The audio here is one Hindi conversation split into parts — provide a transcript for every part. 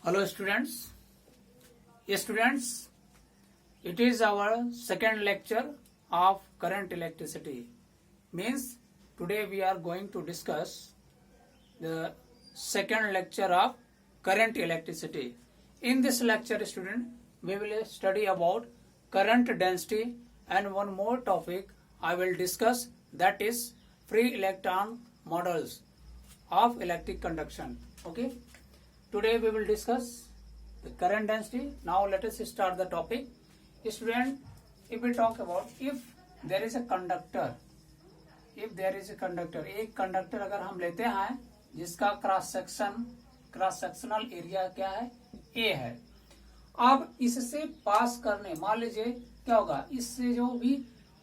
Hello students. Students, it is our second lecture of current electricity. Means today we are going to discuss the second lecture of current electricity. In this lecture, student, we will study about current density and one more topic I will discuss, that is free electron models of electric conduction. Okay. Today we will discuss the current density. Now let us start the topic. Student, if we talk about if there is a conductor, एक कंडक्टर अगर हम लेते हैं जिसका क्रॉस सेक्शनल एरिया क्या है, ए है. अब इससे पास करने, मान लीजिए क्या होगा, इससे जो भी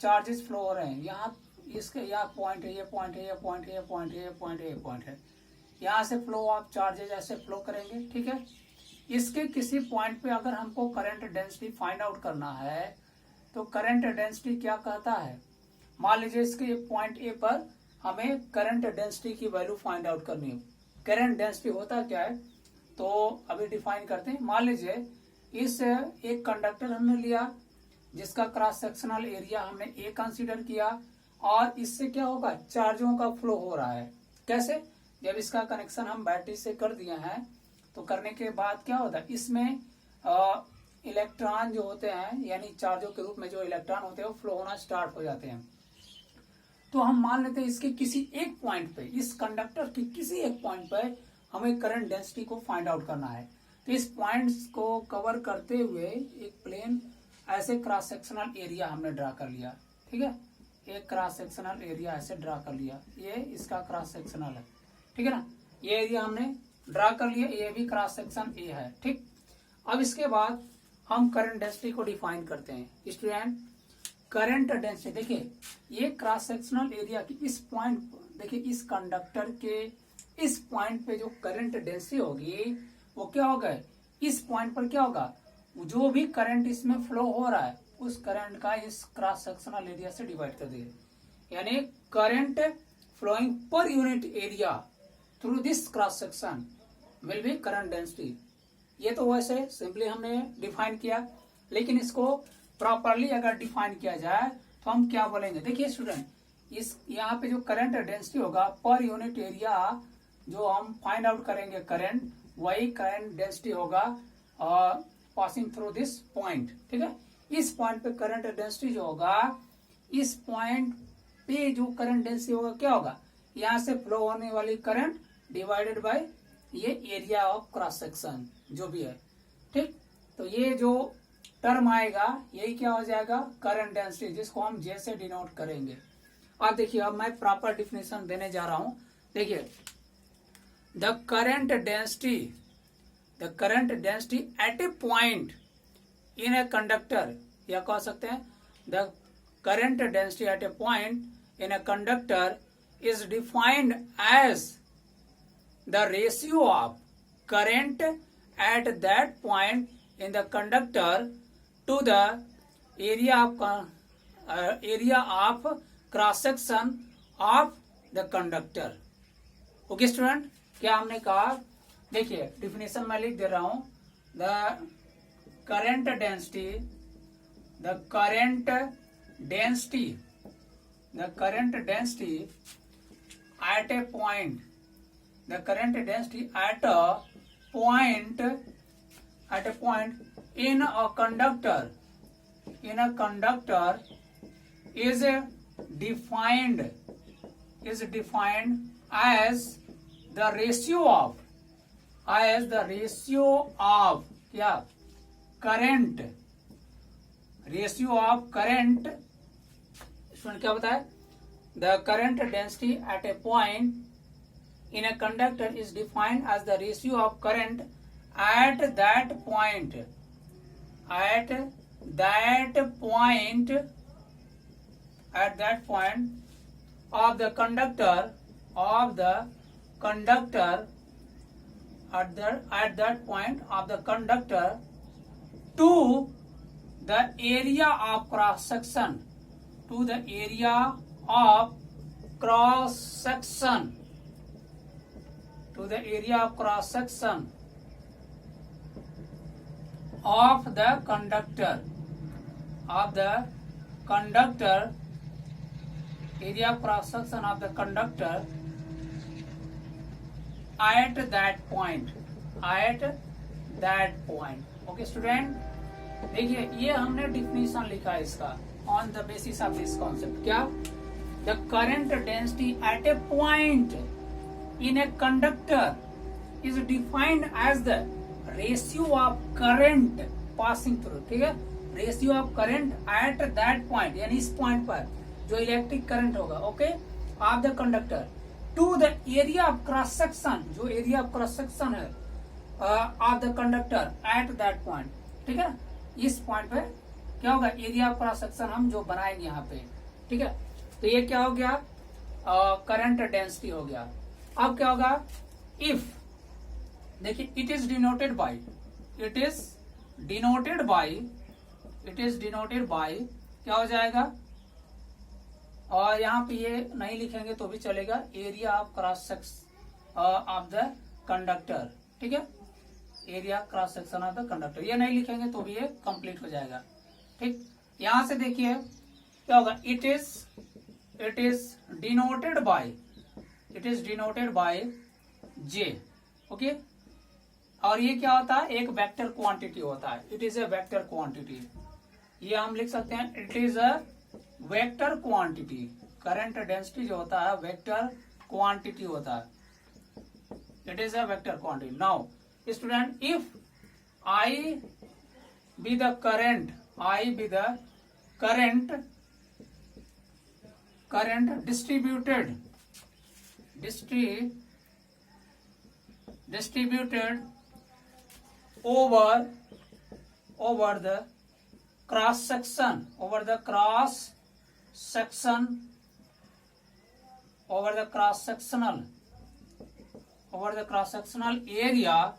चार्जेस फ्लो हो रहे हैं, यहाँ इसके यहाँ पॉइंट है, ये पॉइंट है, ये पॉइंट है, ये पॉइंट है, ये पॉइंट है, ये पॉइंट है, यहाँ से फ्लो आप चार्जेस ऐसे फ्लो करेंगे. ठीक है. इसके किसी पॉइंट पे अगर हमको करंट डेंसिटी फाइंड आउट करना है तो करंट डेंसिटी क्या कहता है, मान लीजिए इसके पॉइंट ए पर हमें करंट डेंसिटी की वैल्यू फाइंड आउट करनी है. करंट डेंसिटी होता क्या है तो अभी डिफाइन करते हैं. मान लीजिए इस एक कंडक्टर हमने लिया जिसका क्रॉस सेक्शनल एरिया हमने ए कंसीडर किया और इससे क्या होगा, चार्जों का फ्लो हो रहा है. कैसे, जब इसका कनेक्शन हम बैटरी से कर दिए हैं तो करने के बाद क्या होता है, इसमें इलेक्ट्रॉन जो होते हैं यानी चार्जों के रूप में जो इलेक्ट्रॉन होते हैं वो फ्लो होना स्टार्ट हो जाते हैं. तो हम मान लेते हैं इसके किसी एक पॉइंट पे, इस कंडक्टर के किसी एक पॉइंट पे हमें करंट डेंसिटी को फाइंड आउट करना है. तो इस पॉइंट्स को कवर करते हुए एक प्लेन ऐसे क्रॉस सेक्शनल एरिया हमने ड्रा कर लिया. ठीक है, एक क्रॉस सेक्शनल एरिया ऐसे ड्रा कर लिया, ये इसका क्रॉस सेक्शनल है. ठीक है ना, ये एरिया हमने ड्रा कर लिया, ये भी क्रॉस सेक्शन ए है. ठीक. अब इसके बाद हम करंट डेंसिटी को डिफाइन करते हैं. स्टूडेंट, करंट डेंसिटी देखिए, ये क्रॉस सेक्शनल एरिया की इस पॉइंट, देखिए इस कंडक्टर के इस पॉइंट पे जो करंट डेंसिटी होगी वो क्या होगा, इस पॉइंट पर क्या होगा, जो भी करंट इसमें फ्लो हो रहा है उस करंट का इस क्रॉस सेक्शनल एरिया से डिवाइड कर दिए, यानी current flowing per unit area through this cross section will be current density. ये तो वैसे सिंपली हमने डिफाइन किया, लेकिन इसको प्रॉपरली अगर डिफाइन किया जाए तो हम क्या बोलेंगे. देखिए स्टूडेंट, इस यहाँ पे जो करंट डेंसिटी होगा पर यूनिट एरिया जो हम फाइंड आउट करेंगे करंट, वही करंट डेंसिटी होगा पासिंग थ्रू दिस पॉइंट. ठीक है, इस पॉइंट पे करंट डेंसिटी जो होगा, इस पॉइंट पे जो करंट डेंसिटी होगा क्या होगा, यहाँ से फ्लो होने वाली करंट डिवाइडेड बाय ये एरिया ऑफ क्रॉस सेक्शन जो भी है. ठीक. तो ये जो टर्म आएगा यही क्या हो जाएगा, करंट डेंसिटी, जिसको हम जे से डिनोट करेंगे. अब देखिए, अब मैं प्रॉपर डिफिनेशन देने जा रहा हूं. देखिए, the current density at a point in a conductor, या कह सकते हैं the current density at a point in a conductor is defined as the ratio of current at that point in the conductor to the area of cross section of the conductor. Okay student, क्या हमने कहा, देखिए डिफिनेशन मैं लिख दे रहा हूं. The current density at a point, the current density at a point in a conductor is defined as the ratio of क्या, current, स्टूडेंट क्या बताया, the current density at a point in a conductor is defined as the ratio of current at that point of the conductor at that point of the conductor to the area of cross section, of cross section of the conductor area of cross section of the conductor at that point. Okay student, देखिए ये हमने डिफिनीशन लिखा है इसका on the basis of this concept. क्या? The current density at a point in a conductor is defined as the ratio of current passing through. ठीक है, ratio of current at that point, यानी इस पॉइंट पर जो इलेक्ट्रिक करंट होगा, okay, of the conductor to the area of cross section, जो एरिया ऑफ क्रॉस सेक्शन है of the conductor at that point. ठीक है, इस पॉइंट पे क्या होगा, एरिया ऑफ क्रॉस सेक्शन हम जो बनाएंगे यहाँ पे। ठीक है, तो ये क्या हो गया, करंट डेंसिटी हो गया। अब क्या होगा, इफ, देखिए इट इज डिनोटेड बाय क्या हो जाएगा, और यहाँ पे ये नहीं लिखेंगे तो भी चलेगा, area of cross section of the conductor. ठीक है, area cross section of the conductor, ये नहीं लिखेंगे तो भी ये कंप्लीट हो जाएगा। ठीक, यहां से देखिए क्या होगा, it is denoted by J. Okay, और ये क्या होता है, एक वेक्टर क्वांटिटी होता है, it is a vector quantity. ये हम लिख सकते हैं, it is a vector quantity. Current density जो होता है वेक्टर क्वांटिटी होता है, it is a vector quantity. Now student, if I be the current distributed over the cross sectional area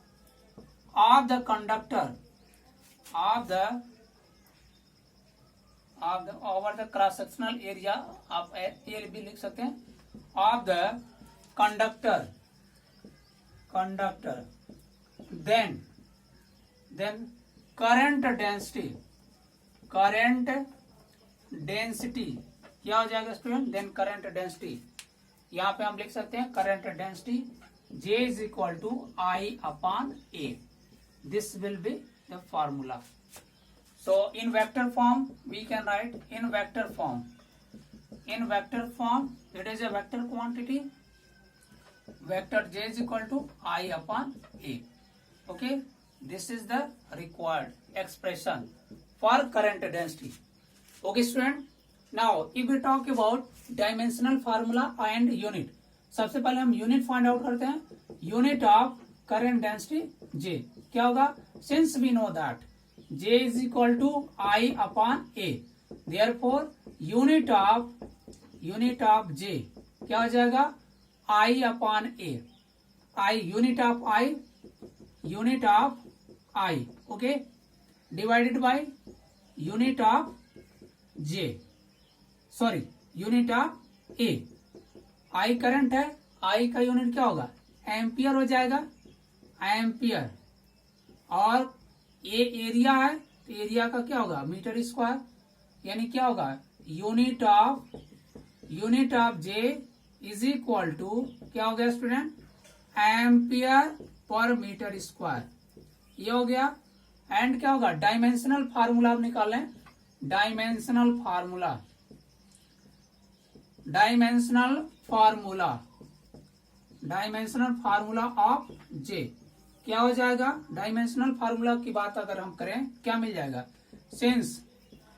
of the conductor over the cross sectional area, आप ये भी लिख सकते हैं, of the conductor, then current density क्या हो जाएगा स्टूडेंट, देन करंट डेंसिटी, यहाँ पे हम लिख सकते हैं current density J is equal to I upon A. This will be the formula. So in vector form we can write, in vector form it is a vector quantity, vector J is equal to I upon A. Okay, this is the required expression for current density. Okay student, now if we talk about dimensional formula and unit, सबसे पहले हम यूनिट फाइंड आउट करते हैं, unit of current density J क्या होगा, since we know that J is equal to I upon A, therefore unit of J क्या हो जाएगा, I upon A, I unit of I okay, divided by unit of J, sorry unit of A. I current है, आई का यूनिट क्या होगा, एम्पियर हो जाएगा, एम्पियर, और ये एरिया है तो एरिया का क्या होगा, मीटर स्क्वायर, यानी क्या होगा, unit of J is equal to क्या हो गया student, ampere per metre square, ये हो गया। एंड क्या होगा, डायमेंशनल फार्मूला आप निकाल लें, डायमेंशनल फार्मूला ऑफ जे क्या हो जाएगा, डायमेंशनल फार्मूला की बात अगर हम करें क्या मिल जाएगा, सिंस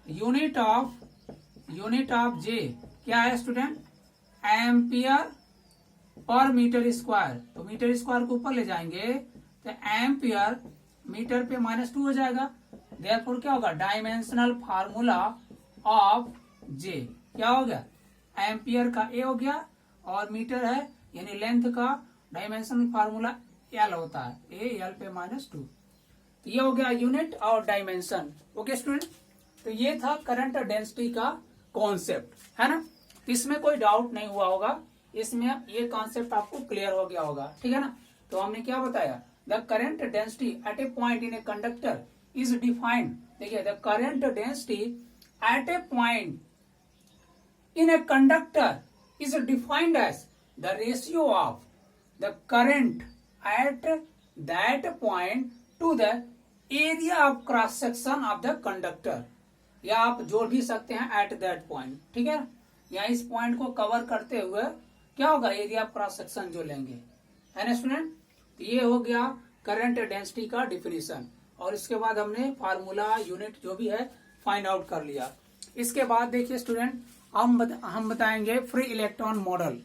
यूनिट ऑफ जे क्या है student, ampere per metre square, तो मीटर स्क्वायर को ऊपर ले जाएंगे तो एम्पियर मीटर पे -2 हो जाएगा, देयरफॉर क्या होगा, डायमेंशनल फार्मूला ऑफ जे क्या हो गया, एम्पियर का ए हो गया, और मीटर है यानी लेंथ का डायमेंशनल फार्मूला एल होता है, ए एल पे -2, तो ये हो गया यूनिट और डायमेंशन। ओके स्टूडेंट, तो ये था करंट डेंसिटी का कॉन्सेप्ट, है ना, इसमें कोई डाउट नहीं हुआ होगा, इसमें ये कॉन्सेप्ट आपको क्लियर हो गया होगा, ठीक है ना। तो हमने क्या बताया, the current density at a point in a conductor is defined, देखिए the current density at a point in a conductor is defined as the ratio of the current at that point to the area of cross section of the conductor, या आप जोड़ भी सकते हैं at that point, ठीक है। या इस पॉइंट को कवर करते हुए क्या होगा, एरिया ऑफ क्रॉस सेक्शन जो लेंगे, है ना स्टूडेंट। तो ये हो गया करंट डेंसिटी का डिफिनीशन, और इसके बाद हमने फार्मूला यूनिट जो भी है फाइंड आउट कर लिया। इसके बाद देखिए स्टूडेंट हम बताएंगे फ्री इलेक्ट्रॉन मॉडल।